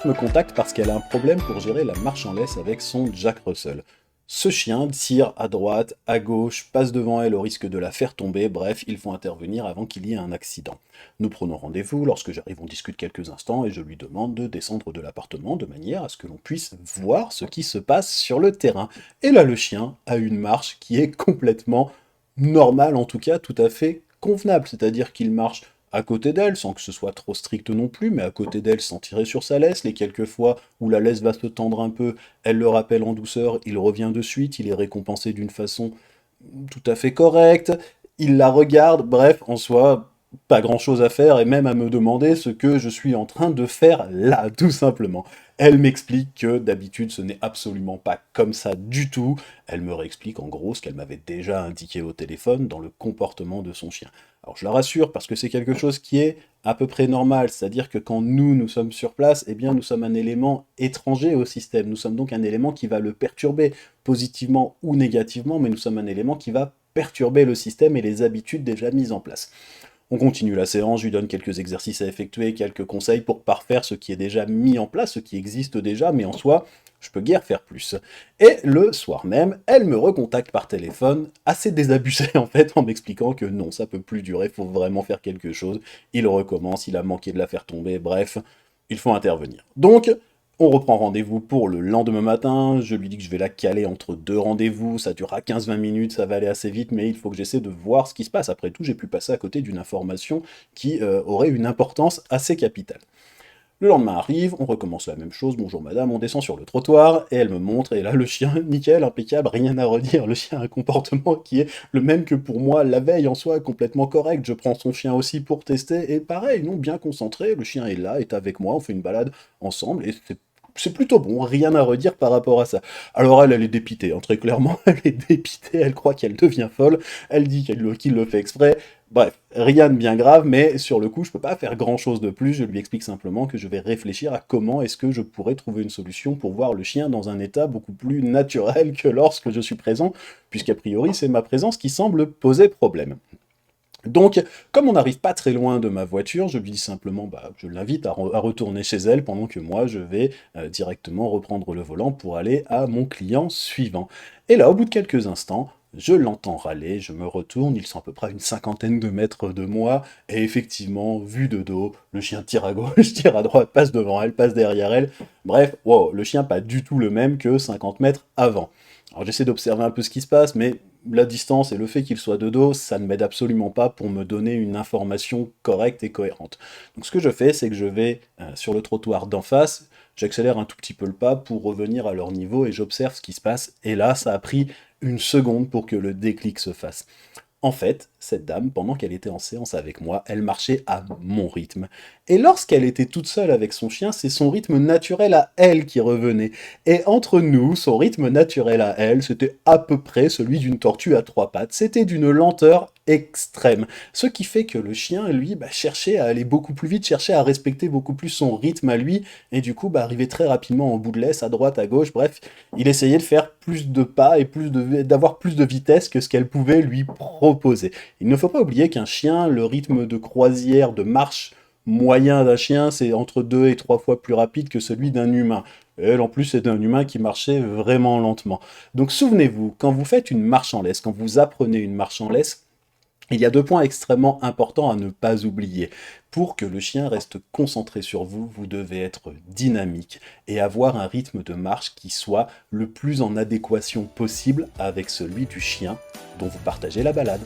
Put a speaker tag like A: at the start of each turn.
A: me contacte parce qu'elle a un problème pour gérer la marche en laisse avec son Jack Russell. Ce chien tire à droite, à gauche, passe devant elle au risque de la faire tomber, bref, il faut intervenir avant qu'il y ait un accident. Nous prenons rendez-vous, lorsque j'arrive on discute quelques instants et je lui demande de descendre de l'appartement de manière à ce que l'on puisse voir ce qui se passe sur le terrain. Et là le chien a une marche qui est complètement normale, en tout cas tout à fait convenable, c'est-à-dire qu'il marche à côté d'elle, sans que ce soit trop strict non plus, mais à côté d'elle sans tirer sur sa laisse, les quelques fois où la laisse va se tendre un peu, elle le rappelle en douceur, il revient de suite, il est récompensé d'une façon tout à fait correcte, il la regarde, bref, en soi, pas grand-chose à faire, et même à me demander ce que je suis en train de faire là, tout simplement. Elle m'explique que d'habitude ce n'est absolument pas comme ça du tout, elle me réexplique en gros ce qu'elle m'avait déjà indiqué au téléphone dans le comportement de son chien. Alors je la rassure parce que c'est quelque chose qui est à peu près normal, c'est-à-dire que quand nous sommes sur place, eh bien nous sommes un élément étranger au système, nous sommes donc un élément qui va le perturber, positivement ou négativement, mais nous sommes un élément qui va perturber le système et les habitudes déjà mises en place. On continue la séance, je lui donne quelques exercices à effectuer, quelques conseils pour parfaire ce qui est déjà mis en place, ce qui existe déjà, mais en soi, je peux guère faire plus. Et le soir même, elle me recontacte par téléphone, assez désabusée en fait, en m'expliquant que non, ça peut plus durer, faut vraiment faire quelque chose. Il recommence, il a manqué de la faire tomber, bref, il faut intervenir. Donc, on reprend rendez-vous pour le lendemain matin, je lui dis que je vais la caler entre deux rendez-vous, ça durera 15-20 minutes, ça va aller assez vite, mais il faut que j'essaie de voir ce qui se passe. Après tout, j'ai pu passer à côté d'une information qui aurait une importance assez capitale. Le lendemain arrive, on recommence la même chose, bonjour madame, on descend sur le trottoir, et elle me montre, et là le chien, nickel, impeccable, rien à redire, le chien a un comportement qui est le même que pour moi la veille en soi, complètement correct, je prends son chien aussi pour tester, et pareil, non, bien concentré, le chien est là, est avec moi, on fait une balade ensemble, et c'est plutôt bon, rien à redire par rapport à ça. Alors elle est dépitée, hein, très clairement, elle est dépitée, elle croit qu'elle devient folle, elle dit qu'il le fait exprès, bref, rien de bien grave, mais sur le coup, je peux pas faire grand-chose de plus, je lui explique simplement que je vais réfléchir à comment est-ce que je pourrais trouver une solution pour voir le chien dans un état beaucoup plus naturel que lorsque je suis présent, puisqu'a priori, c'est ma présence qui semble poser problème. Donc, comme on n'arrive pas très loin de ma voiture, je lui dis simplement, je l'invite à retourner chez elle pendant que moi, je vais directement reprendre le volant pour aller à mon client suivant. Et là, au bout de quelques instants, je l'entends râler, je me retourne, ils sont à peu près à une cinquantaine de mètres de moi, et effectivement, vu de dos, le chien tire à gauche, tire à droite, passe devant elle, passe derrière elle. Bref, wow, le chien pas du tout le même que 50 mètres avant. Alors j'essaie d'observer un peu ce qui se passe, mais la distance et le fait qu'il soit de dos, ça ne m'aide absolument pas pour me donner une information correcte et cohérente. Donc ce que je fais, c'est que je vais sur le trottoir d'en face, j'accélère un tout petit peu le pas pour revenir à leur niveau et j'observe ce qui se passe. Et là, ça a pris une seconde pour que le déclic se fasse. En fait, cette dame, pendant qu'elle était en séance avec moi, elle marchait à mon rythme. Et lorsqu'elle était toute seule avec son chien, c'est son rythme naturel à elle qui revenait. Et entre nous, son rythme naturel à elle, c'était à peu près celui d'une tortue à trois pattes. C'était d'une lenteur extrême. Ce qui fait que le chien, lui, cherchait à aller beaucoup plus vite, cherchait à respecter beaucoup plus son rythme à lui, et du coup, arrivait très rapidement en bout de laisse, à droite, à gauche, bref, il essayait de faire plus de pas et d'avoir plus de vitesse que ce qu'elle pouvait lui proposer. Il ne faut pas oublier qu'un chien, le rythme de croisière, de marche moyen d'un chien, c'est entre 2 et 3 fois plus rapide que celui d'un humain. Elle, en plus, c'est un humain qui marchait vraiment lentement. Donc souvenez-vous, quand vous faites une marche en laisse, quand vous apprenez une marche en laisse, il y a deux points extrêmement importants à ne pas oublier. Pour que le chien reste concentré sur vous, vous devez être dynamique et avoir un rythme de marche qui soit le plus en adéquation possible avec celui du chien dont vous partagez la balade.